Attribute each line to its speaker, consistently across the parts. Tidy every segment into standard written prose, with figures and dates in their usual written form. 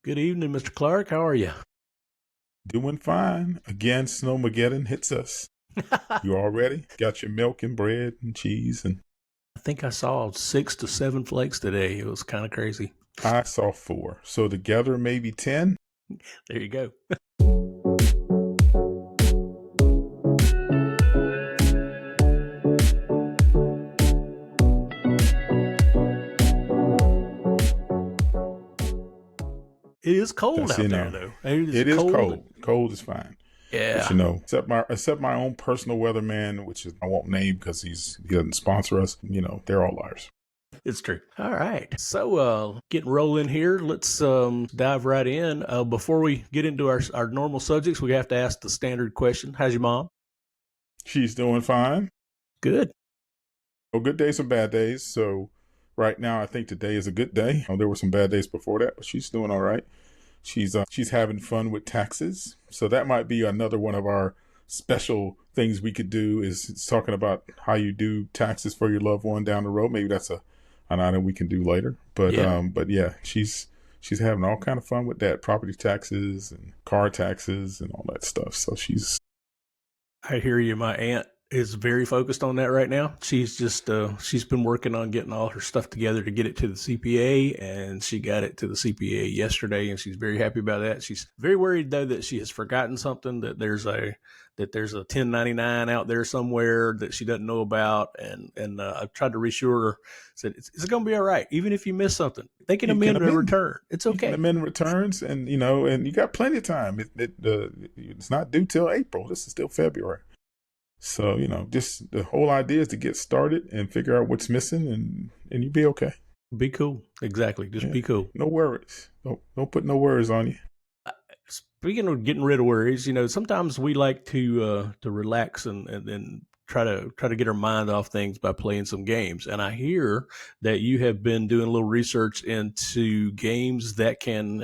Speaker 1: Good evening, Mr. Clark. How are you?
Speaker 2: Doing fine. Again, Snowmageddon hits us.
Speaker 1: I
Speaker 2: You all ready? Got your milk and bread and cheese, and
Speaker 1: think I saw 6 to 7 flakes today. It was kind of crazy.
Speaker 2: I saw four. So together, maybe 10.
Speaker 1: There you go. It is cold
Speaker 2: That's,
Speaker 1: out there, though. It is
Speaker 2: it is
Speaker 1: cold.
Speaker 2: cold. Cold is fine. But
Speaker 1: Yeah,
Speaker 2: except my own personal weatherman, which is I won't name because he doesn't sponsor us. They're all liars.
Speaker 1: it's true. All right. So, getting rolling here. Let's dive right in. Before we get into our normal subjects, we have to ask the standard question. How's your mom?
Speaker 2: She's doing fine.
Speaker 1: Good.
Speaker 2: Well, good days and bad days. So right now, I think today is a good day. There were some bad days before that, but she's doing all right. She's having fun with taxes. So that might be another one of our special things we could do is talking about how you do taxes for your loved one down the road. Maybe that's an item we can do later. But
Speaker 1: Yeah.
Speaker 2: but yeah, she's having all kind of fun with that, property taxes and car taxes and all that stuff. So
Speaker 1: I hear you. My aunt is very focused on that right now. She's been working on getting all her stuff together to get it to the CPA, and she got it to the CPA yesterday, and she's very happy about that. She's very worried though that she has forgotten something, that there's a 1099 out there somewhere that she doesn't know about, and I've tried to reassure her. Said it's going to be all right, even if you miss something. They can
Speaker 2: you can
Speaker 1: amend a
Speaker 2: amend.
Speaker 1: return. It's
Speaker 2: You can
Speaker 1: okay.
Speaker 2: amend returns, and and you got plenty of time. It's not due till April. This is still February. So, just the whole idea is to get started and figure out what's missing and you be okay.
Speaker 1: Be cool. Exactly. Just
Speaker 2: Yeah.
Speaker 1: be cool.
Speaker 2: No worries. Don't put no worries on you.
Speaker 1: Speaking of getting rid of worries, sometimes we like to relax and try to get our mind off things by playing some games. And I hear that you have been doing a little research into games that can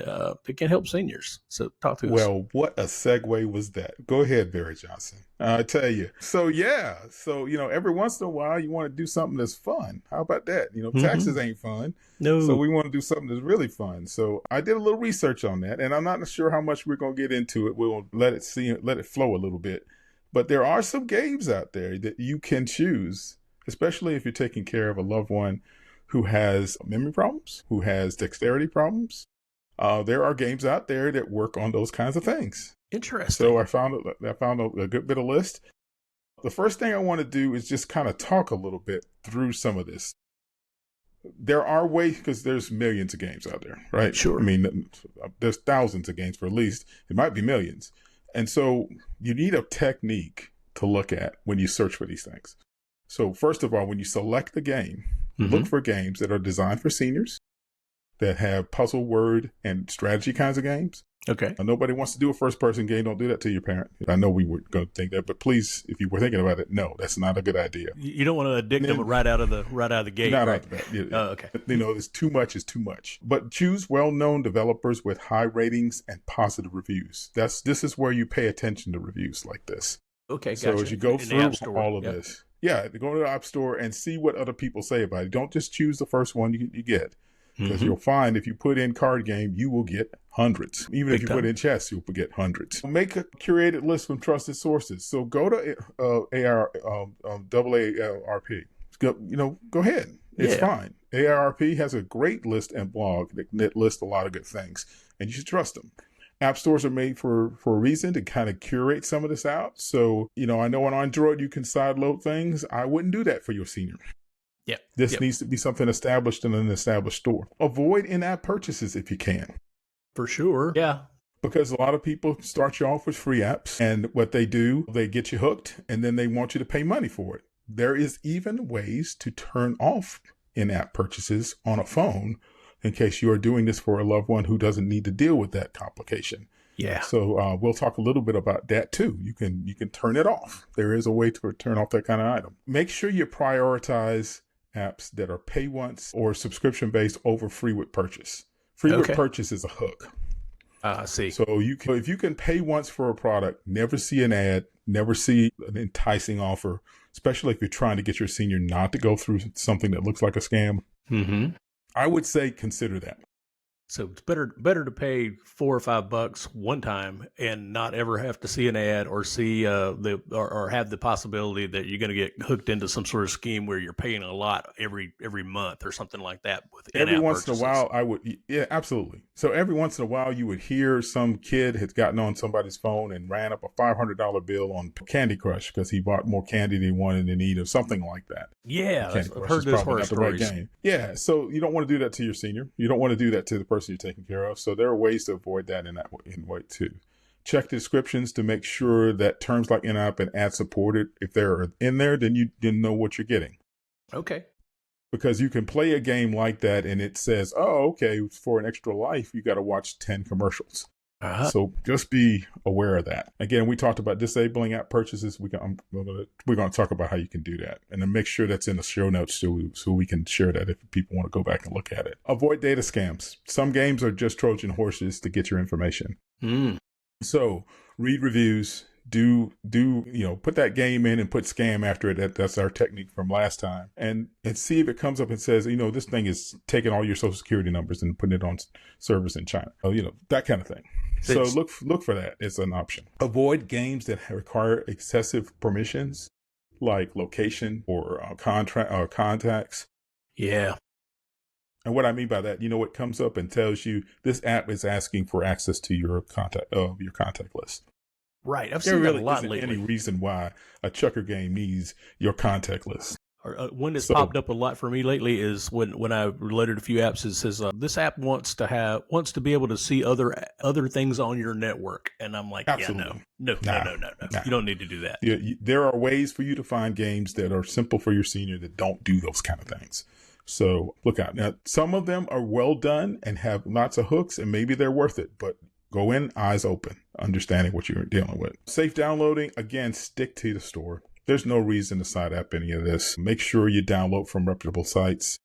Speaker 1: help seniors. So talk to us.
Speaker 2: Well, what a segue was that? Go ahead, Barry Johnson. I tell you. So yeah. So, every once in a while you want to do something that's fun. How about that?
Speaker 1: Mm-hmm.
Speaker 2: Taxes ain't fun. So
Speaker 1: No.
Speaker 2: we want to do something that's really fun. So I did a little research on that, and I'm not sure how much we're going to get into it. We'll let it flow a little bit. But there are some games out there that you can choose, especially if you're taking care of a loved one who has memory problems, who has dexterity problems. There are games out there that work on those kinds of things. So
Speaker 1: Interesting.
Speaker 2: I found a good bit of list. The first thing I want to do is just kind of talk a little bit through some of this. There are ways, because there's millions of games out there, right?
Speaker 1: Sure.
Speaker 2: I mean, there's thousands of games for at least. It might be millions. And so you need a technique to look at when you search for these things. So first of all, when you select the game,
Speaker 1: Mm-hmm.
Speaker 2: look for games that are designed for seniors, that have puzzle, word, and strategy kinds of games.
Speaker 1: Okay.
Speaker 2: Now, nobody wants to do a first-person game. Don't do that to your parent. I know we were going to think that, but please, if you were thinking about it, no, that's not a good idea.
Speaker 1: You don't want to addict them
Speaker 2: Then,
Speaker 1: right out of the gate,
Speaker 2: not
Speaker 1: right?
Speaker 2: out of that. Yeah,
Speaker 1: Oh, okay.
Speaker 2: there's too much is too much. But choose well-known developers with high ratings and positive reviews. This is where you pay attention to reviews like this.
Speaker 1: Okay,
Speaker 2: So
Speaker 1: gotcha.
Speaker 2: as you go
Speaker 1: In the
Speaker 2: through
Speaker 1: App Store.
Speaker 2: all of
Speaker 1: Yep.
Speaker 2: this, yeah, go to the App Store and see what other people say about it. Don't just choose the first one you get. Because
Speaker 1: Mm-hmm.
Speaker 2: you'll find if you put in card game, you will get hundreds. Even if
Speaker 1: Big
Speaker 2: you put
Speaker 1: time.
Speaker 2: in chess, you'll get hundreds. Make a curated list from trusted sources. So go to AARP. Go ahead. It's
Speaker 1: Yeah.
Speaker 2: fine. AARP has a great list and blog that lists a lot of good things, and you should trust them. App stores are made for a reason to kind of curate some of this out. So, I know on Android you can sideload things. I wouldn't do that for your senior.
Speaker 1: Yep.
Speaker 2: This
Speaker 1: Yep.
Speaker 2: needs to be something established in an established store. Avoid in-app purchases if you can,
Speaker 1: For sure. Yeah.
Speaker 2: because a lot of people start you off with free apps, and what they do, they get you hooked, and then they want you to pay money for it. There is even ways to turn off in-app purchases on a phone in case you are doing this for a loved one who doesn't need to deal with that complication.
Speaker 1: Yeah.
Speaker 2: So we'll talk a little bit about that too. You can turn it off. There is a way to turn off that kind of item. Make sure you prioritize apps that are pay once or subscription based over free with purchase. Free with
Speaker 1: Okay.
Speaker 2: purchase is a hook.
Speaker 1: I see.
Speaker 2: So if you can pay once for a product, never see an ad, never see an enticing offer, especially if you're trying to get your senior not to go through something that looks like a scam,
Speaker 1: Mm-hmm.
Speaker 2: I would say consider that.
Speaker 1: So it's better to pay $4 or $5 one time and not ever have to see an ad or see or have the possibility that you're going to get hooked into some sort of scheme where you're paying a lot every month or something like that with
Speaker 2: Every
Speaker 1: in-app
Speaker 2: once in a
Speaker 1: purchases.
Speaker 2: while, yeah, absolutely. So every once in a while, you would hear some kid had gotten on somebody's phone and ran up a $500 bill on Candy Crush because he bought more candy than he wanted to eat or something like that.
Speaker 1: Yeah,
Speaker 2: Candy
Speaker 1: I've
Speaker 2: Crush
Speaker 1: heard
Speaker 2: is
Speaker 1: those
Speaker 2: probably
Speaker 1: horror
Speaker 2: not the right
Speaker 1: stories.
Speaker 2: game. Yeah, so you don't want to do that to your senior. You don't want to do that to the person you're taking care of. So there are ways to avoid that in way too. Check the descriptions to make sure that terms like in-app and ad supported. If they're in there, then you didn't know what you're getting.
Speaker 1: Okay.
Speaker 2: Because you can play a game like that and it says, oh, okay, for an extra life, you got to watch 10 commercials.
Speaker 1: Uh-huh.
Speaker 2: So just be aware of that. Again, we talked about disabling app purchases. We're going to talk about how you can do that, and then make sure that's in the show notes so we can share that if people want to go back and look at it. Avoid data scams. Some games are just Trojan horses to get your information. So read reviews. Put that game in and put scam after it. That's our technique from last time, and see if it comes up and says, this thing is taking all your social security numbers and putting it on servers in China. That kind of thing. So look for that as an option. Avoid games that require excessive permissions, like location or contacts.
Speaker 1: Yeah.
Speaker 2: And what I mean by that, it comes up and tells you this app is asking for access to your contact list.
Speaker 1: Right. I've seen that a lot lately.
Speaker 2: There really isn't any reason why a checker game needs your contact list.
Speaker 1: One that's popped up a lot for me lately is when I loaded a few apps. It says this app wants to be able to see other things on your network, and I'm like,
Speaker 2: absolutely.
Speaker 1: No. You don't need to do that.
Speaker 2: There are ways for you to find games that are simple for your senior that don't do those kind of things. So look out. Now, some of them are well done and have lots of hooks, and maybe they're worth it, but go in eyes open, understanding what you're dealing with. Safe downloading, again, stick to the store. There's no reason to side up any of this. Make sure you download from reputable sites.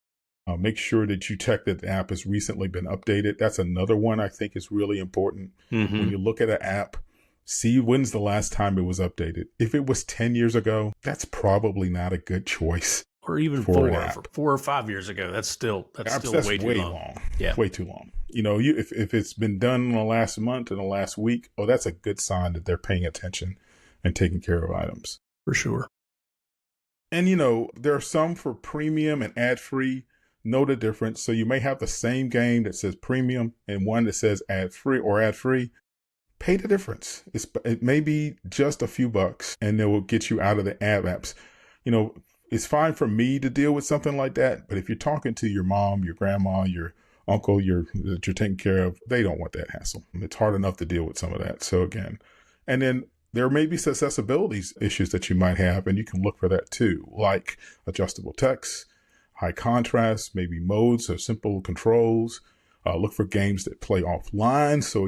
Speaker 2: Make sure that you check that the app has recently been updated. That's another one I think is really important.
Speaker 1: Mm-hmm.
Speaker 2: When you look at an app, see when's the last time it was updated. If it was 10 years ago, that's probably not a good choice.
Speaker 1: Or even 4 or 5 years ago. That's still way too long. Yeah.
Speaker 2: Way too long. If it's been done in the last month and the last week, that's a good sign that they're paying attention and taking care of items.
Speaker 1: For sure.
Speaker 2: And, there are some for premium and ad-free. Know the difference. So you may have the same game that says premium and one that says ad-free or ad-free. Pay the difference. It may be just a few bucks, and they will get you out of the ad apps. It's fine for me to deal with something like that, but if you're talking to your mom, your grandma, your uncle that you're taking care of, they don't want that hassle. It's hard enough to deal with some of that. So again, and then there may be accessibility issues that you might have, and you can look for that too, like adjustable text, high contrast, maybe modes or simple controls. Look for games that play offline. So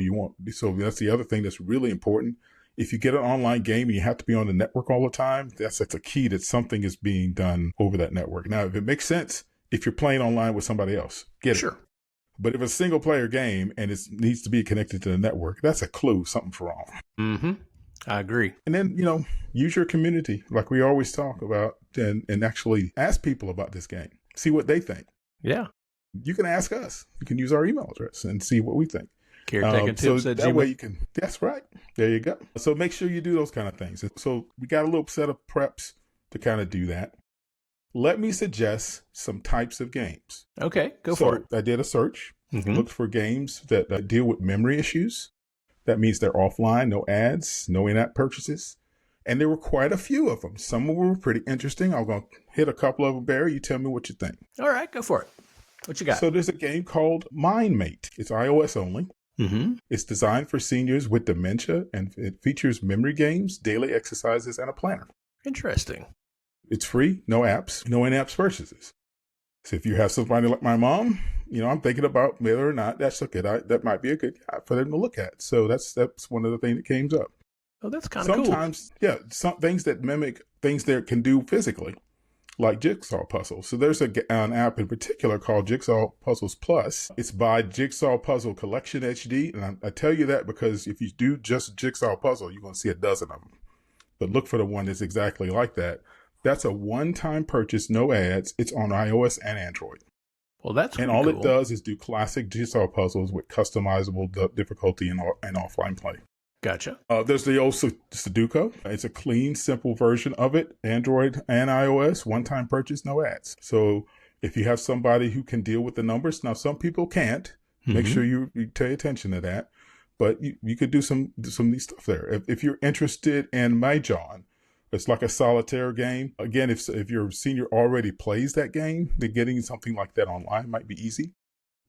Speaker 2: that's the other thing that's really important. If you get an online game and you have to be on the network all the time, that's a key that something is being done over that network. Now, if it makes sense, if you're playing online with somebody else, get it. But if it's a single player game and it needs to be connected to the network, that's a clue something's wrong.
Speaker 1: Mm-hmm. I agree.
Speaker 2: And then, use your community like we always talk about and actually ask people about this game. See what they think.
Speaker 1: Yeah.
Speaker 2: You can ask us. You can use our email address and see what we think.
Speaker 1: Caretaking tips at
Speaker 2: that way you can, that's right. There you go. So make sure you do those kind of things. So we got a little set of preps to kind of do that. Let me suggest some types of games.
Speaker 1: Okay, go for it.
Speaker 2: I did a search, looked for games that deal with memory issues. That means they're offline, no ads, no in-app purchases. And there were quite a few of them. Some of them were pretty interesting. I'm going to hit a couple of them, Barry. You tell me what you think.
Speaker 1: All right, go for it. What you got?
Speaker 2: So there's a game called MindMate. It's iOS only.
Speaker 1: Mm-hmm.
Speaker 2: It's designed for seniors with dementia, and it features memory games, daily exercises, and a planner.
Speaker 1: Interesting.
Speaker 2: It's free, no apps, no in-app purchases. So if you have somebody like my mom, I'm thinking about whether or not that's that might be a good guy for them to look at. So that's one of the things that came up.
Speaker 1: Oh, that's kind of cool.
Speaker 2: Sometimes, some things that mimic things that can do physically, like jigsaw puzzles. So there's an app in particular called Jigsaw Puzzles Plus. It's by Jigsaw Puzzle Collection HD. And I tell you that because if you do just jigsaw puzzle, you're going to see a dozen of them. But look for the one that's exactly like that. That's a one-time purchase, no ads. It's on iOS and Android.
Speaker 1: Well, that's
Speaker 2: And
Speaker 1: pretty
Speaker 2: all it
Speaker 1: cool.
Speaker 2: does is do classic jigsaw puzzles with customizable difficulty and offline play.
Speaker 1: Gotcha.
Speaker 2: There's the old Sudoku. It's a clean, simple version of it, Android and iOS, one-time purchase, no ads. So if you have somebody who can deal with the numbers, now some people can't, make
Speaker 1: Mm-hmm.
Speaker 2: sure you pay attention to that. But you could do some neat stuff there. If you're interested in Mahjong, it's like a solitaire game. Again, if your senior already plays that game, then getting something like that online might be easy.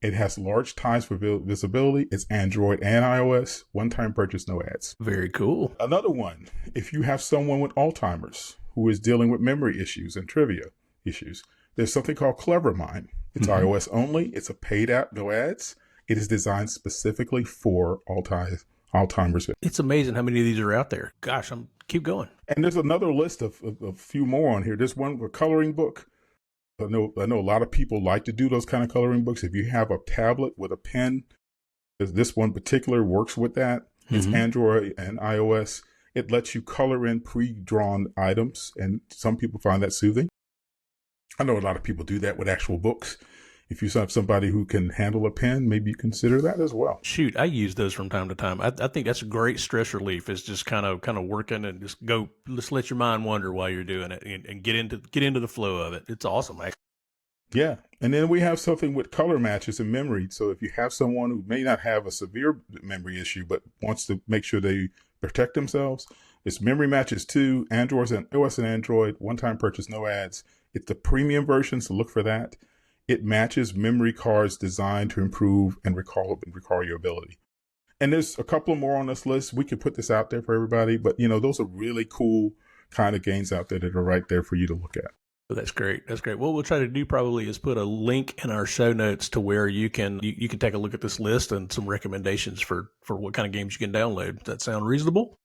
Speaker 2: It has large times for visibility. It's Android and iOS. One-time purchase, no ads.
Speaker 1: Very cool.
Speaker 2: Another one, if you have someone with Alzheimer's who is dealing with memory issues and trivia issues, there's something called Clever Mind. It's
Speaker 1: Mm-hmm.
Speaker 2: iOS only. It's a paid app, no ads. It is designed specifically for Alzheimer's.
Speaker 1: It's amazing how many of these are out there. Gosh, keep going.
Speaker 2: And there's another list of a few more on here. There's one, a coloring book. I know a lot of people like to do those kind of coloring books. If you have a tablet with a pen, this one particular works with that. It's
Speaker 1: Mm-hmm.
Speaker 2: Android and iOS. It lets you color in pre-drawn items, and some people find that soothing. I know a lot of people do that with actual books. If you have somebody who can handle a pen, maybe you consider that as well.
Speaker 1: Shoot, I use those from time to time. I think that's a great stress relief. It's just kind of working and just go. Let's let your mind wander while you're doing it and get into the flow of it. It's awesome, actually.
Speaker 2: Yeah. And then we have something with color matches and memory. So if you have someone who may not have a severe memory issue, but wants to make sure they protect themselves, it's memory matches too, Android and OS and Android, one-time purchase, no ads. It's the premium version, so look for that. It matches memory cards designed to improve and recall your ability. And there's a couple more on this list. We could put this out there for everybody, but those are really cool kind of games out there that are right there for you to look at.
Speaker 1: Oh, that's great. That's great. What we'll try to do probably is put a link in our show notes to where you can take a look at this list and some recommendations for what kind of games you can download. Does that sound reasonable?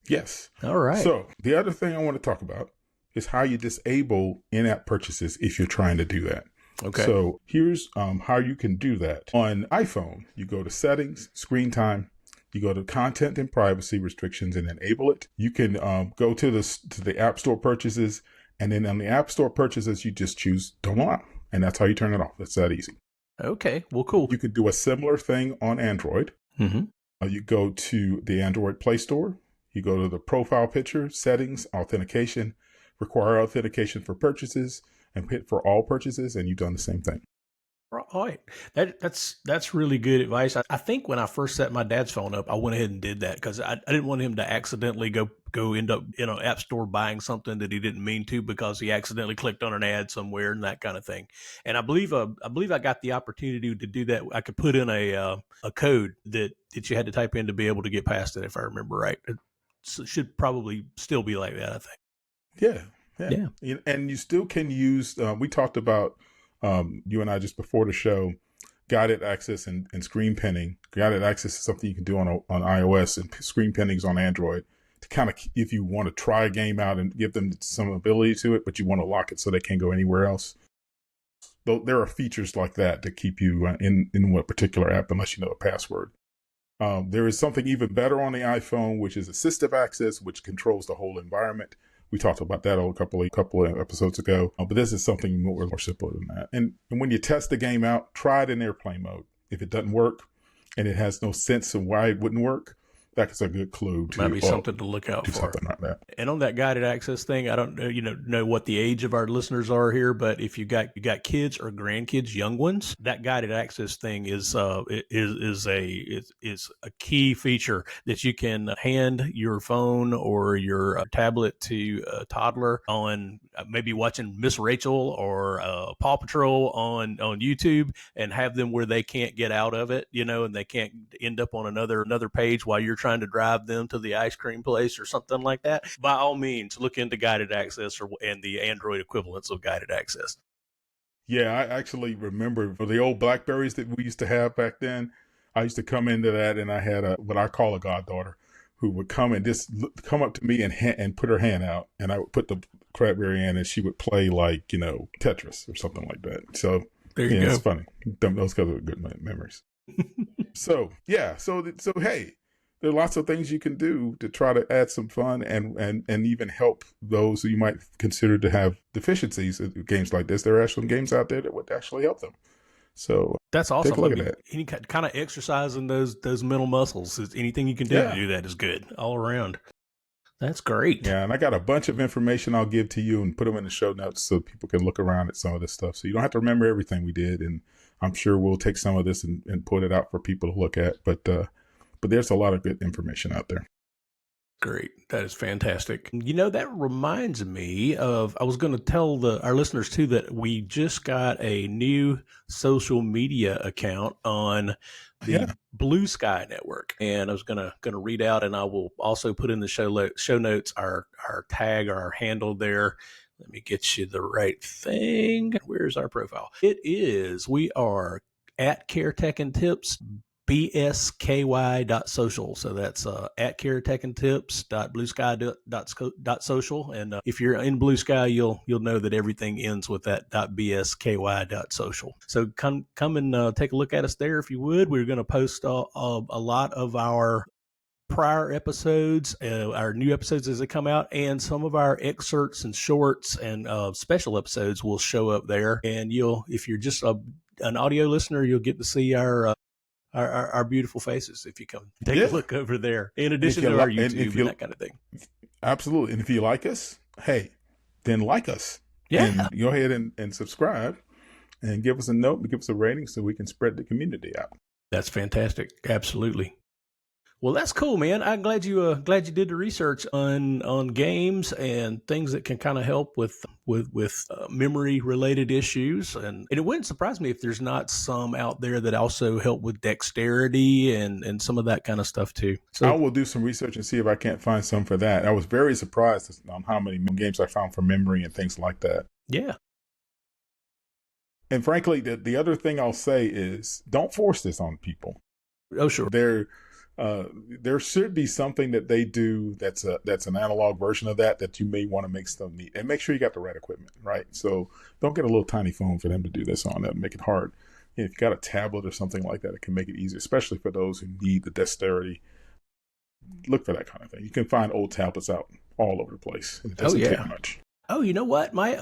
Speaker 2: Yes.
Speaker 1: All right.
Speaker 2: So the other thing I want to talk about is how you disable in-app purchases if you're trying to do that.
Speaker 1: Okay.
Speaker 2: So here's how you can do that. On iPhone, you go to settings, screen time, you go to content and privacy restrictions and enable it. You can go to the App Store purchases, and then on the App Store purchases, you just choose don't allow. And that's how you turn it off. It's that easy.
Speaker 1: Okay. Well, cool.
Speaker 2: You could do a similar thing on Android.
Speaker 1: Mm-hmm.
Speaker 2: You go to the Android Play Store. You go to the profile picture, settings, authentication, require authentication for purchases, and hit for all purchases, and you've done the same thing.
Speaker 1: Right. That's really good advice. I think when I first set my dad's phone up, I went ahead and did that because I didn't want him to accidentally go end up in an app store buying something that he didn't mean to because he accidentally clicked on an ad somewhere and that kind of thing. And I believe I got the opportunity to do that. I could put in a code that you had to type in to be able to get past it, if I remember right. It should probably still be like that, I think.
Speaker 2: Yeah. And you still can use, we talked about, you and I just before the show, guided access and screen pinning. Guided access is something you can do on iOS, and screen pinnings on Android to kind of, if you want to try a game out and give them some ability to it, but you want to lock it so they can't go anywhere else. There are features like that to keep you in one particular app unless you know a password. There is something even better on the iPhone, which is assistive access, which controls the whole environment. We talked about that a couple of episodes ago, but this is something more simpler than that. And when you test the game out, try it in airplane mode. If it doesn't work and it has no sense of why it wouldn't work, that's a good clue to
Speaker 1: Might be something to look out
Speaker 2: do
Speaker 1: for.
Speaker 2: something like that.
Speaker 1: And on that guided access thing, I don't know what the age of our listeners are here, but if you got kids or grandkids, young ones, that guided access thing is a key feature that you can hand your phone or your tablet to a toddler on maybe watching Miss Rachel or Paw Patrol on YouTube, and have them where they can't get out of it, and they can't end up on another page while you're trying to drive them to the ice cream place or something like that. By all means, look into guided access and the Android equivalents of guided access.
Speaker 2: Yeah, I actually remember the old Blackberries that we used to have back then. I used to come into that, and I had what I call a goddaughter who would come and just come up to me and put her hand out, and I would put the Blackberry in, and she would play like Tetris or something like that. So
Speaker 1: there you go.
Speaker 2: It's funny. Those guys are good memories. So hey, there are lots of things you can do to try to add some fun and even help those who you might consider to have deficiencies in games like this. There are some games out there that would actually help them. So
Speaker 1: That's
Speaker 2: take a
Speaker 1: awesome. I
Speaker 2: look at
Speaker 1: mean,
Speaker 2: that.
Speaker 1: any kind of exercising those mental muscles, anything you can do to
Speaker 2: Yeah.
Speaker 1: do that is good all around. That's great.
Speaker 2: Yeah, and I got a bunch of information I'll give to you and put them in the show notes so people can look around at some of this stuff. So you don't have to remember everything we did, and I'm sure we'll take some of this and put it out for people to look at. But there's a lot of good information out there.
Speaker 1: Great. That is fantastic. That reminds me of, I was going to tell our listeners too that we just got a new social media account on the
Speaker 2: Yeah,
Speaker 1: Blue Sky Network. And I was gonna read out, and I will also put in the show notes our tag or our handle there. Let me get you the right thing. Where's our profile? We are at Care Tech and Tips, bsky.social. So that's at caretechandtips.bluesky.social. And if you're in Blue Sky, you'll know that everything ends with that .bsky.social. So come and take a look at us there if you would. We're going to post a lot of our prior episodes, our new episodes as they come out, and some of our excerpts and shorts and special episodes will show up there. And if you're just an audio listener, you'll get to see our beautiful faces if you come take a
Speaker 2: yeah.
Speaker 1: look over there, in
Speaker 2: And if
Speaker 1: addition
Speaker 2: you
Speaker 1: to our
Speaker 2: and
Speaker 1: YouTube
Speaker 2: if
Speaker 1: and
Speaker 2: you
Speaker 1: that kind of thing.
Speaker 2: absolutely, and if you like us, hey, then like us
Speaker 1: Yeah,
Speaker 2: and go ahead and subscribe and give us a note and give us a rating so we can spread the community out.
Speaker 1: that's fantastic. Absolutely. Well, that's cool, man. I'm glad you did the research on games and things that can kind of help with memory related issues, and it wouldn't surprise me if there's not some out there that also help with dexterity and some of that kind of stuff too.
Speaker 2: I
Speaker 1: So
Speaker 2: will do some research and see if I can't find some for that. I was very surprised on how many games I found for memory and things like that.
Speaker 1: yeah.
Speaker 2: And frankly, the other thing I'll say is don't force this on people.
Speaker 1: Oh, sure.
Speaker 2: There should be something that they do that's an analog version of that you may want to make stuff neat, and make sure you got the right equipment, right? So don't get a little tiny phone for them to do this on. That'll make it hard. And if you got a tablet or something like that, it can make it easier, especially for those who need the dexterity. Look for that kind of thing. You can find old tablets out all over the place, and it
Speaker 1: Oh,
Speaker 2: doesn't take
Speaker 1: yeah.
Speaker 2: much.
Speaker 1: Oh, you know what? My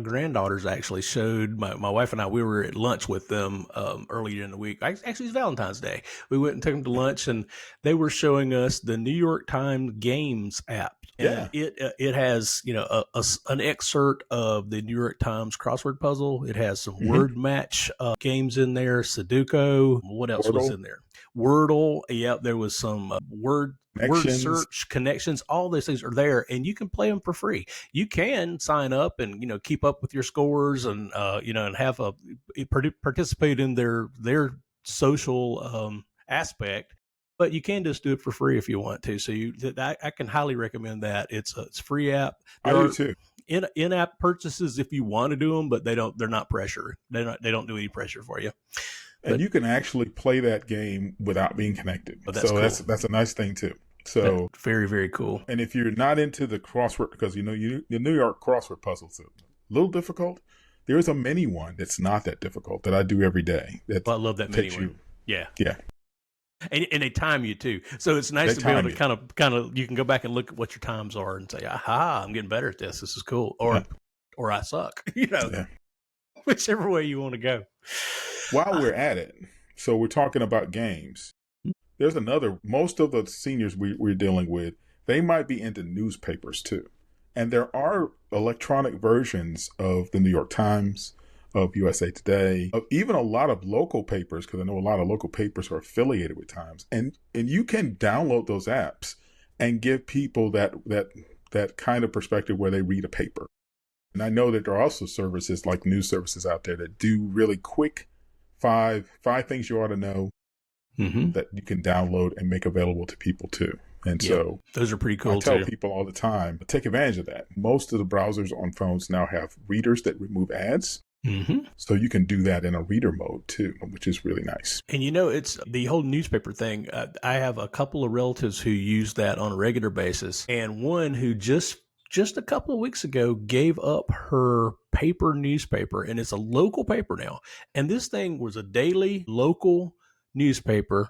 Speaker 1: granddaughters actually showed my wife and I. We were at lunch with them earlier in the week. Actually, it's Valentine's Day. We went and took them to lunch, and they were showing us the New York Times Games app, and
Speaker 2: Yeah.
Speaker 1: it has an excerpt of the New York Times crossword puzzle. It has some
Speaker 2: Mm-hmm.
Speaker 1: word match games in there, Sudoku. What else was
Speaker 2: Wordle,
Speaker 1: in there? Wordle. Yep, there was some word
Speaker 2: connections.
Speaker 1: search, connections. All those things are there, and you can play them for free. You can sign up and keep up with your scores and and have participate in their social aspect, but you can just do it for free if you want to. So I can highly recommend that. It's a free app.
Speaker 2: I
Speaker 1: There
Speaker 2: do
Speaker 1: are
Speaker 2: too.
Speaker 1: in-app purchases if you want to do them, but they're not pressure. They don't do any pressure for you.
Speaker 2: And
Speaker 1: But
Speaker 2: you can actually play that game without being connected.
Speaker 1: that's
Speaker 2: So
Speaker 1: cool.
Speaker 2: that's a nice thing too.
Speaker 1: That's
Speaker 2: So,
Speaker 1: very, very cool.
Speaker 2: and if you're not into the crossword, because the New York crossword puzzles are a little difficult, there is a mini one that's not that difficult that I do every day. That
Speaker 1: Well, I love that mini
Speaker 2: takes
Speaker 1: one.
Speaker 2: you,
Speaker 1: Yeah.
Speaker 2: yeah,
Speaker 1: And they time you too, so it's nice
Speaker 2: they
Speaker 1: to be able
Speaker 2: time
Speaker 1: to
Speaker 2: you.
Speaker 1: kind of you can go back and look at what your times are and say, "Aha, I'm getting better at this. This is cool,"
Speaker 2: Yeah,
Speaker 1: or I suck.
Speaker 2: yeah.
Speaker 1: Whichever way you want to go.
Speaker 2: While
Speaker 1: Uh,
Speaker 2: we're at it, so we're talking about games. There's another. Most of the seniors we're dealing with, they might be into newspapers too, and there are electronic versions of the New York Times, of USA Today, of even a lot of local papers, because I know a lot of local papers are affiliated with Times, and you can download those apps and give people that kind of perspective where they read a paper. And I know that there are also services like news services out there that do really quick five things you ought to know
Speaker 1: mm-hmm.
Speaker 2: that you can download and make available to people too. And
Speaker 1: Yep,
Speaker 2: so
Speaker 1: those are pretty
Speaker 2: I
Speaker 1: cool
Speaker 2: tell
Speaker 1: too.
Speaker 2: people all the time, take advantage of that. Most of the browsers on phones now have readers that remove ads.
Speaker 1: Mm-hmm.
Speaker 2: So you can do that in a reader mode too, which is really nice.
Speaker 1: And it's the whole newspaper thing. I have a couple of relatives who use that on a regular basis, and one who just a couple of weeks ago gave up her paper newspaper, and it's a local paper now. And this thing was a daily local newspaper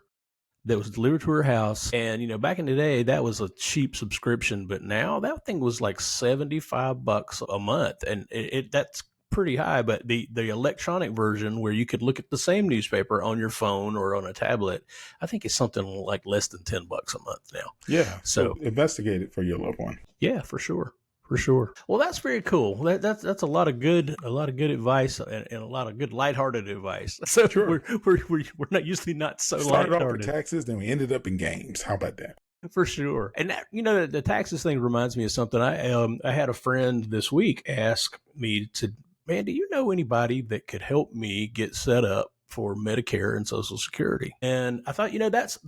Speaker 1: that was delivered to her house. And back in the day, that was a cheap subscription, but now that thing was like $75 a month, and that's pretty high, but the electronic version where you could look at the same newspaper on your phone or on a tablet, I think it's something like less than $10 a month now.
Speaker 2: Yeah. So
Speaker 1: So
Speaker 2: investigate it for your loved one.
Speaker 1: yeah, for sure. For sure. Well, that's very cool. That's a lot of good advice, and a lot of good lighthearted advice. So
Speaker 2: Sure.
Speaker 1: we're not usually not so
Speaker 2: Started off with
Speaker 1: lighthearted.
Speaker 2: taxes, then we ended up in games. How about that?
Speaker 1: For sure. And that, the taxes thing reminds me of something. I had a friend this week ask me to, man, do you know anybody that could help me get set up for Medicare and Social Security? And I thought, that's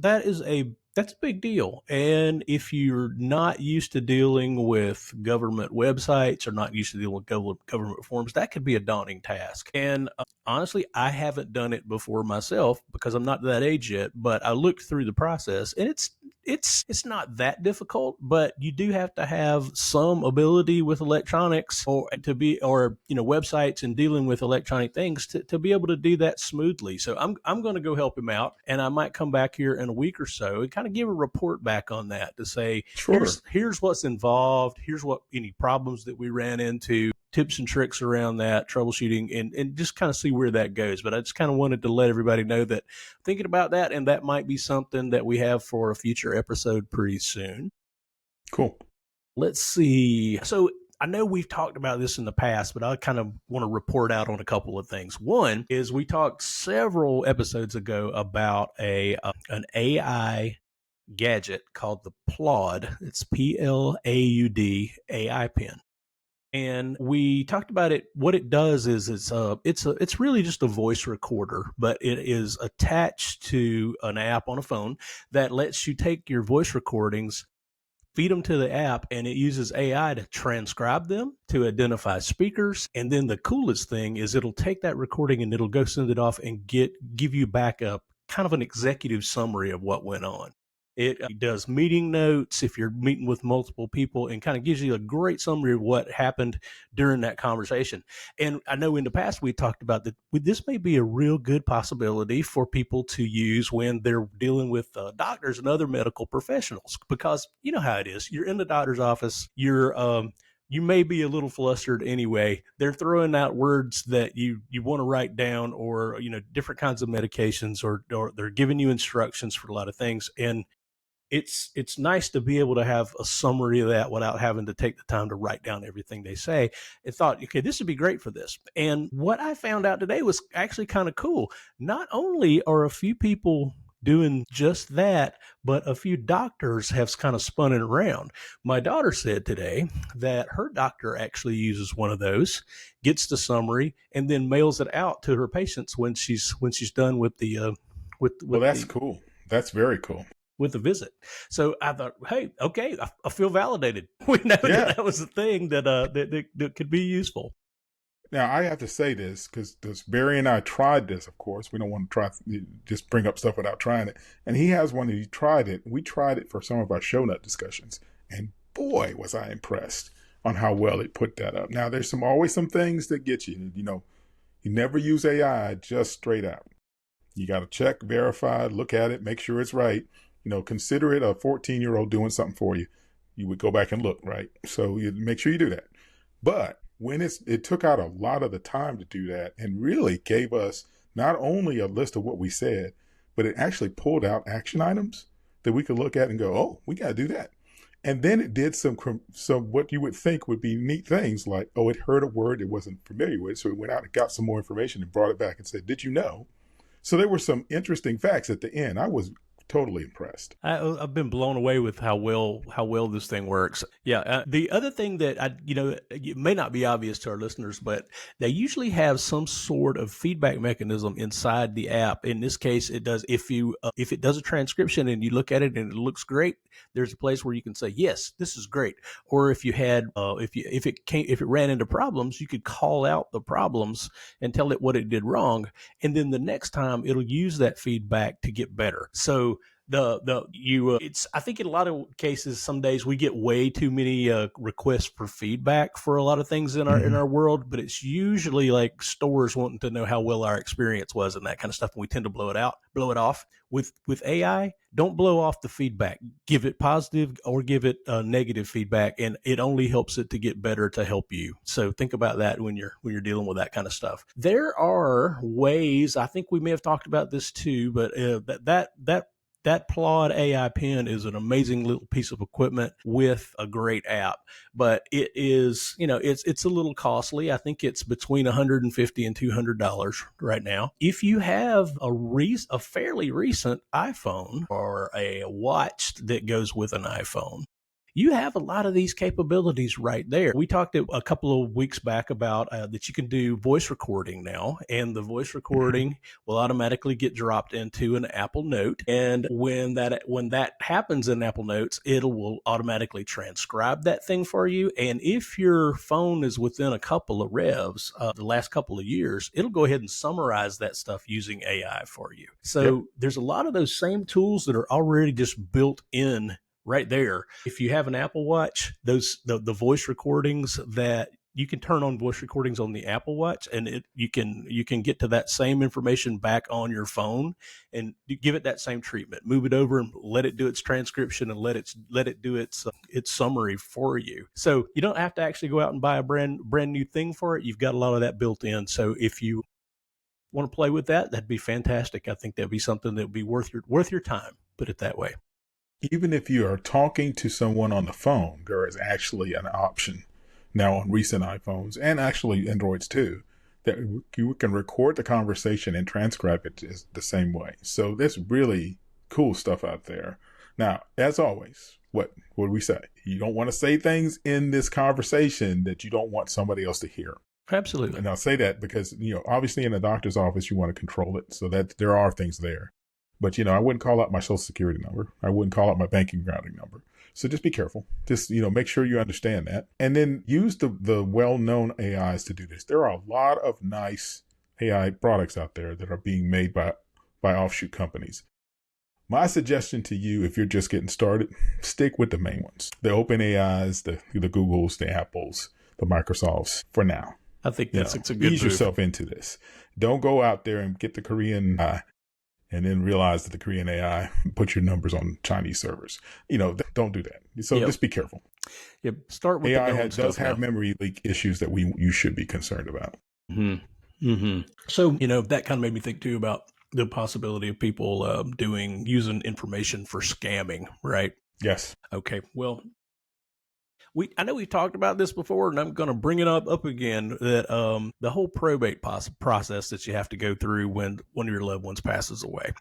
Speaker 1: a big deal. And if you're not used to dealing with government websites or not used to dealing with government forms, that could be a daunting task. And honestly, I haven't done it before myself because I'm not that age yet, but I looked through the process, and it's not that difficult, but you do have to have some ability with electronics or websites and dealing with electronic things to be able to do that smoothly. So I'm going to go help him out, and I might come back here in a week or so and kind of give a report back on that to say,
Speaker 2: Sure.
Speaker 1: here's what's involved, here's what any problems that we ran into, tips and tricks around that, troubleshooting, and just kind of see where that goes. But I just kind of wanted to let everybody know that thinking about that, and that might be something that we have for a future episode pretty soon.
Speaker 2: Cool.
Speaker 1: Let's see. So I know we've talked about this in the past, but I kind of want to report out on a couple of things. One is we talked several episodes ago about an AI gadget called the Plaud. It's Plaud AI pen. And we talked about it. What it does is it's really just a voice recorder, but it is attached to an app on a phone that lets you take your voice recordings, feed them to the app, and it uses AI to transcribe them, to identify speakers. And then the coolest thing is it'll take that recording and it'll go send it off and give you back a kind of an executive summary of what went on. It does meeting notes if you're meeting with multiple people, and kind of gives you a great summary of what happened during that conversation. And I know in the past we talked about that this may be a real good possibility for people to use when they're dealing with doctors and other medical professionals, because you know how it is. You're in the doctor's office, you may be a little flustered anyway. They're throwing out words that you want to write down, or different kinds of medications, or they're giving you instructions for a lot of things. And it's nice to be able to have a summary of that without having to take the time to write down everything they say. I thought, okay, this would be great for this. And what I found out today was actually kind of cool. Not only are a few people doing just that, but a few doctors have kind of spun it around. My daughter said today that her doctor actually uses one of those, gets the summary, and then mails it out to her patients when she's done with the
Speaker 2: Well, that's cool. That's very cool.
Speaker 1: with the visit. So I thought, hey, okay, I feel validated. We know that was a thing that could be useful.
Speaker 2: Now, I have to say this because Barry and I tried this, of course. We don't want to just bring up stuff without trying it. And he has one that he tried it. We tried it for some of our show nut discussions. And boy, was I impressed on how well it put that up. Now, there's always some things that get you. You never use AI just straight out. You got to check, verify, look at it, make sure it's right. Consider it a 14-year-old doing something for you. You would go back and look, right? So you make sure you do that. But when it took out a lot of the time to do that, and really gave us not only a list of what we said, but it actually pulled out action items that we could look at and go, oh, we got to do that. And then it did some what you would think would be neat things like, oh, it heard a word it wasn't familiar with. So it went out and got some more information and brought it back and said, did you know? So there were some interesting facts at the end. I was totally impressed.
Speaker 1: I've been blown away with how well this thing works. Yeah. The other thing that it may not be obvious to our listeners, but they usually have some sort of feedback mechanism inside the app. In this case, it does. If it does a transcription and you look at it and it looks great, there's a place where you can say, yes, this is great. Or if you had, if it ran into problems, you could call out the problems and tell it what it did wrong. And then the next time it'll use that feedback to get better. So It's, I think in a lot of cases, some days we get way too many requests for feedback for a lot of things in
Speaker 2: Mm-hmm.
Speaker 1: our world, but it's usually like stores wanting to know how well our experience was and that kind of stuff, and we tend to blow it off. With AI, don't blow off the feedback. Give it positive or give it negative feedback, and it only helps it to get better to help you. So think about that when you're dealing with that kind of stuff. There are ways. I think we may have talked about this too, but that Plaud AI pen is an amazing little piece of equipment with a great app, but it is, it's a little costly. I think it's between $150 and $200 right now. If you have a fairly recent iPhone or a watch that goes with an iPhone, you have a lot of these capabilities right there. We talked a couple of weeks back about that you can do voice recording now, and the voice recording will automatically get dropped into an Apple Note. And when that happens in Apple Notes, it will automatically transcribe that thing for you. And if your phone is within a couple of revs, the last couple of years, it'll go ahead and summarize that stuff using AI for you.
Speaker 2: Yep.
Speaker 1: So there's a lot of those same tools that are already just built in right there. If you have an Apple Watch, the voice recordings that you can turn on voice recordings on the Apple Watch, and you can get to that same information back on your phone and give it that same treatment. Move it over and let it do its transcription and let it do its summary for you. So you don't have to actually go out and buy a brand new thing for it. You've got a lot of that built in. So if you want to play with that, that'd be fantastic. I think that'd be something that would be worth your time. Put it that way.
Speaker 2: Even if you are talking to someone on the phone, there is actually an option now on recent iPhones and actually Androids too, that you can record the conversation and transcribe it the same way. So there's really cool stuff out there. Now, as always, what do we say? You don't want to say things in this conversation that you don't want somebody else to hear.
Speaker 1: Absolutely.
Speaker 2: And I'll say that because, obviously in a doctor's office, you want to control it so that there are things there. But, I wouldn't call out my social security number. I wouldn't call out my banking routing number. So just be careful. Just, make sure you understand that. And then use the well-known AIs to do this. There are a lot of nice AI products out there that are being made by offshoot companies. My suggestion to you, if you're just getting started, stick with the main ones. The open AIs, the Googles, the Apples, the Microsofts for now.
Speaker 1: I think it's a good
Speaker 2: ease
Speaker 1: move.
Speaker 2: yourself into this. Don't go out there and get the Korean and then realize that the Korean AI put your numbers on Chinese servers. Don't do that. So just be careful.
Speaker 1: Yep. Start with
Speaker 2: AI does have memory leak issues that you should be concerned about.
Speaker 1: Mm-hmm. Mm-hmm. So, that kind of made me think too about the possibility of people using information for scamming, right?
Speaker 2: Yes.
Speaker 1: Okay. Well, I know we've talked about this before, and I'm going to bring it up again, that the whole probate process that you have to go through when one of your loved ones passes away,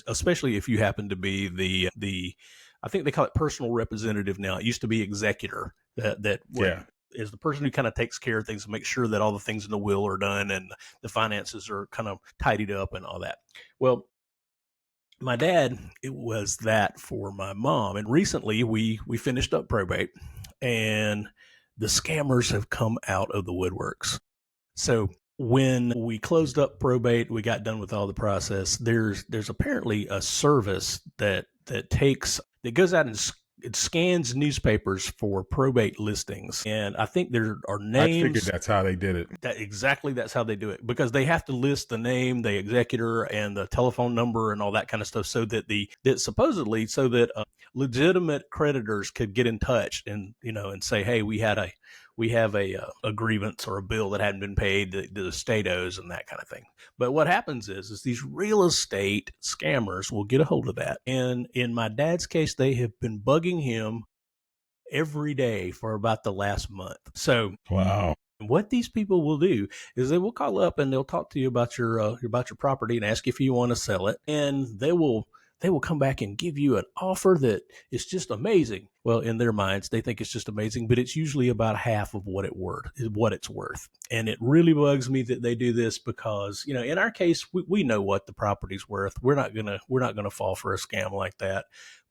Speaker 1: especially if you happen to be the I think they call it personal representative now. It used to be executor. Is the person who kind of takes care of things and makes sure that all the things in the will are done and the finances are kind of tidied up and all that. Well, my dad, it was that for my mom, and recently we finished up probate, and the scammers have come out of the woodworks. So when we closed up probate, we got done with all the process. There's apparently a service that goes out and it scans newspapers for probate listings, and I think there are names.
Speaker 2: I figured that's how they did it.
Speaker 1: That's how they do it, because they have to list the name, the executor, and the telephone number, and all that kind of stuff, so that legitimate creditors could get in touch and say, hey, we have a grievance or a bill that hadn't been paid, the estate owes, and that kind of thing. But what happens is these real estate scammers will get a hold of that. And in my dad's case, they have been bugging him every day for about the last month. So
Speaker 2: wow.
Speaker 1: What these people will do is they will call up and they'll talk to you about your property and ask if you want to sell it, and they will come back and give you an offer that is just amazing. Well, in their minds, they think it's just amazing, but it's usually about half of what it's worth. And it really bugs me that they do this, because, in our case, we know what the property's worth. We're not gonna fall for a scam like that.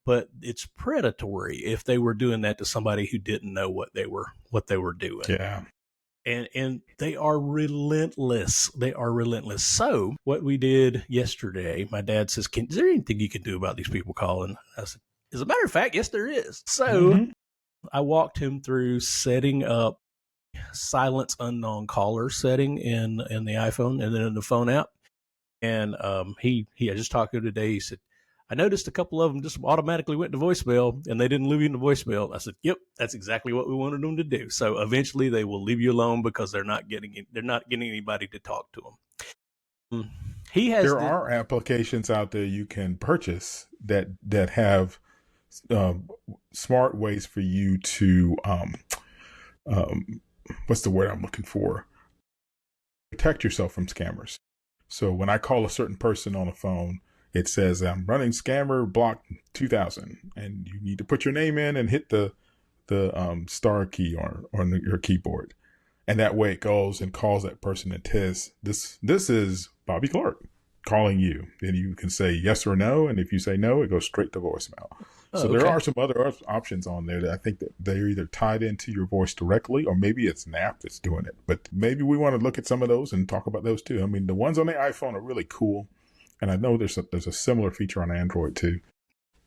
Speaker 1: But it's predatory if they were doing that to somebody who didn't know what they were doing.
Speaker 2: Yeah.
Speaker 1: And they are relentless. They are relentless. So what we did yesterday, my dad says, is there anything you can do about these people calling? I said, as a matter of fact, yes, there is. So I walked him through setting up silence unknown caller setting in the iPhone and then in the phone app. And I just talked to him today. He said, I noticed a couple of them just automatically went to voicemail and they didn't leave you in the voicemail. I said, yep, that's exactly what we wanted them to do. So eventually they will leave you alone because they're not getting anybody to talk to them. He has
Speaker 2: There are applications out there you can purchase that have smart ways for you to what's the word I'm looking for? Protect yourself from scammers. So when I call a certain person on the phone, it says I'm running scammer block 2000, and you need to put your name in and hit the star key on your keyboard, and that way it goes and calls that person and says, "This is Bobby Clark calling you." Then you can say yes or no, and if you say no, it goes straight to voicemail. So there are some other options on there that I think that they're either tied into your voice directly, or maybe it's an app that's doing it. But maybe we want to look at some of those and talk about those too. I mean, the ones on the iPhone are really cool, and I know there's a similar feature on Android too.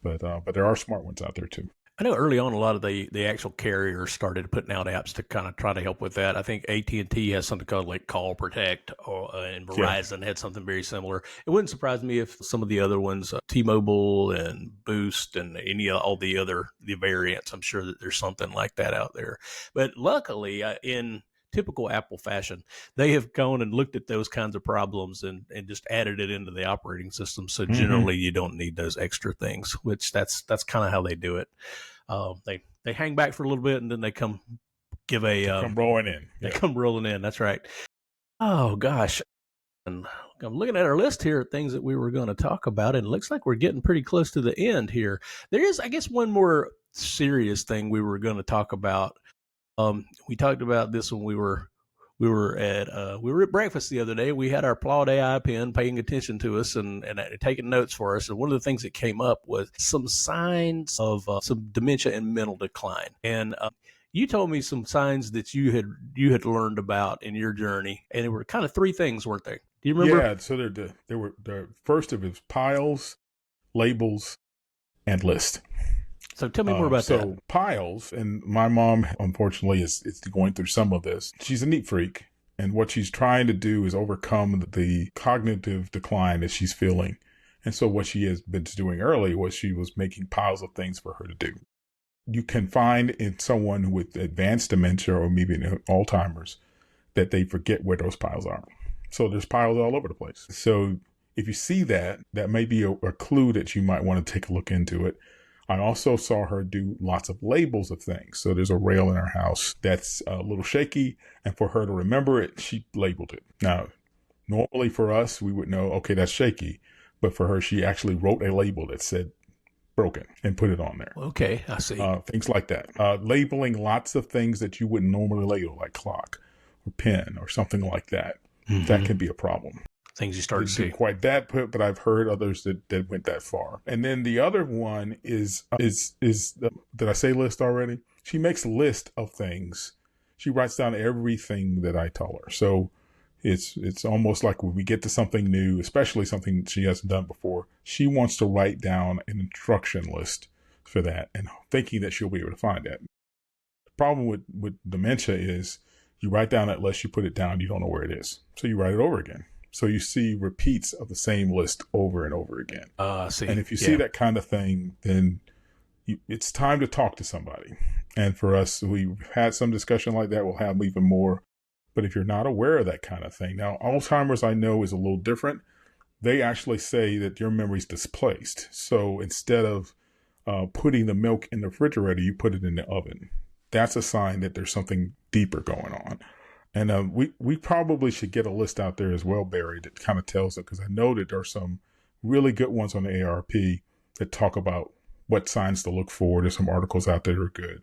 Speaker 2: But there are smart ones out there too.
Speaker 1: I know early on a lot of the actual carriers started putting out apps to kind of try to help with that. I think AT&T has something called like Call Protect, and Verizon had something very similar. It wouldn't surprise me if some of the other ones, T-Mobile and Boost and all the variants, I'm sure that there's something like that out there. But luckily, in typical Apple fashion, they have gone and looked at those kinds of problems and just added it into the operating system. So generally you don't need those extra things, which that's kind of how they do it. They hang back for a little bit and then they come give
Speaker 2: come rolling in.
Speaker 1: They come rolling in. That's right. Oh gosh. And I'm looking at our list here of things that we were going to talk about, and it looks like we're getting pretty close to the end here. There is, I guess, one more serious thing we were going to talk about. We talked about this when we were at breakfast the other day. We had our Plaud AI pen paying attention to us and taking notes for us. And one of the things that came up was some signs of some dementia and mental decline. And you told me some signs that you had learned about in your journey, and there were kind of three things, weren't they? Do you remember?
Speaker 2: Yeah. So there were the first of it was piles, labels, and list.
Speaker 1: So tell me more about that.
Speaker 2: So piles, and my mom, unfortunately, is going through some of this. She's a neat freak, and what she's trying to do is overcome the cognitive decline that she's feeling. And so what she has been doing early was she was making piles of things for her to do. You can find in someone with advanced dementia or maybe Alzheimer's that they forget where those piles are. So there's piles all over the place. So if you see that, that may be a clue that you might want to take a look into it. I also saw her do lots of labels of things. So there's a rail in her house that's a little shaky, and for her to remember it, she labeled it. Now, normally for us, we would know, okay, that's shaky. But for her, she actually wrote a label that said broken and put it on there.
Speaker 1: Okay, I see.
Speaker 2: Things like that. Labeling lots of things that you wouldn't normally label, like clock or pen or something like that. Mm-hmm. That can be a problem.
Speaker 1: Things you start to see.
Speaker 2: Quite that, but I've heard others that went that far. And then the other one is did I say list already? She makes a list of things. She writes down everything that I tell her. So it's almost like when we get to something new, especially something she hasn't done before, she wants to write down an instruction list for that and thinking that she'll be able to find that. The problem with dementia is you write down that list, you put it down, you don't know where it is. So you write it over again. So you see repeats of the same list over and over again.
Speaker 1: See.
Speaker 2: And if you see that kind of thing, then it's time to talk to somebody. And for us, we've had some discussion like that. We'll have even more. But if you're not aware of that kind of thing, now Alzheimer's I know is a little different. They actually say that your memory's displaced. So instead of putting the milk in the refrigerator, you put it in the oven. That's a sign that there's something deeper going on. And we probably should get a list out there as well, Barry, that kind of tells it, because I know that there are some really good ones on the AARP that talk about what signs to look for. There's some articles out there that are good.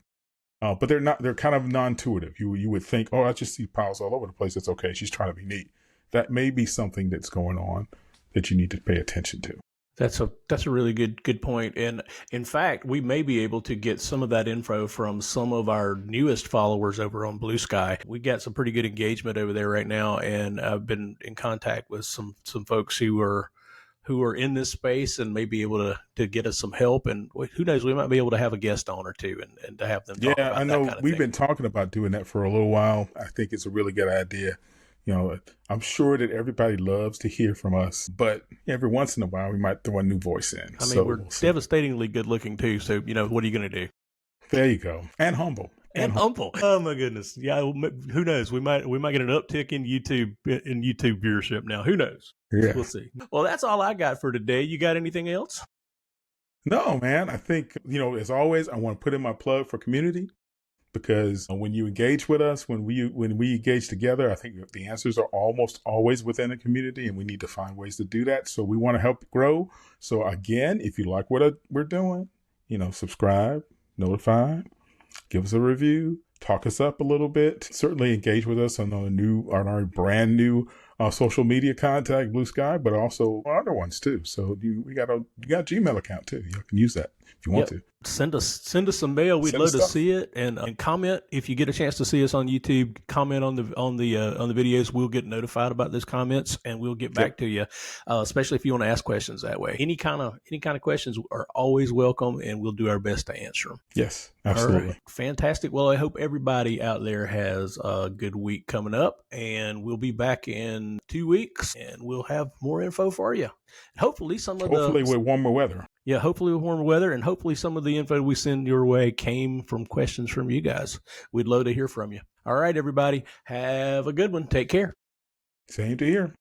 Speaker 2: But they're kind of non-intuitive. You would think, oh, I just see piles all over the place. It's okay. She's trying to be neat. That may be something that's going on that you need to pay attention to.
Speaker 1: That's a really good point. And in fact, we may be able to get some of that info from some of our newest followers over on Blue Sky. We got some pretty good engagement over there right now, and I've been in contact with some folks who are in this space and may be able to get us some help. And who knows, we might be able to have a guest on or two and to have them talk
Speaker 2: Yeah, I
Speaker 1: about that
Speaker 2: know
Speaker 1: kind of
Speaker 2: we've
Speaker 1: thing.
Speaker 2: been talking about doing that for a little while. I think it's a really good idea. I'm sure that everybody loves to hear from us, but every once in a while we might throw a new voice in.
Speaker 1: I mean,
Speaker 2: So
Speaker 1: we're
Speaker 2: we'll see.
Speaker 1: devastatingly good looking too. So, what are you going to do?
Speaker 2: There you go. And humble.
Speaker 1: And humble. Oh my goodness. Yeah. Who knows? We might get an uptick in YouTube viewership now. Who knows?
Speaker 2: Yeah.
Speaker 1: We'll see. Well, that's all I got for today. You got anything else?
Speaker 2: No, man. I think, as always, I want to put in my plug for community, because when you engage with us, when we engage together, I think the answers are almost always within a community, and we need to find ways to do that. So we want to help grow. So again, if you like what we're doing, subscribe, notify, give us a review, talk us up a little bit. Certainly engage with us on our brand new social media contact, Blue Sky, but also other ones too. So you got a Gmail account too. You can use that if you want to.
Speaker 1: Send us some mail. We'd love to see it, and comment if you get a chance to see us on YouTube. Comment on the videos. We'll get notified about those comments, and we'll get back to you. Especially if you want to ask questions that way. Any kind of questions are always welcome, and we'll do our best to answer them.
Speaker 2: Yes, absolutely.
Speaker 1: All right. Fantastic. Well, I hope everybody out there has a good week coming up, and we'll be back in 2 weeks, and we'll have more info for you. Hopefully
Speaker 2: with warmer weather.
Speaker 1: Yeah, hopefully with warmer weather, and hopefully some of the info we send your way came from questions from you guys. We'd love to hear from you. All right, everybody. Have a good one. Take care.
Speaker 2: Same to here.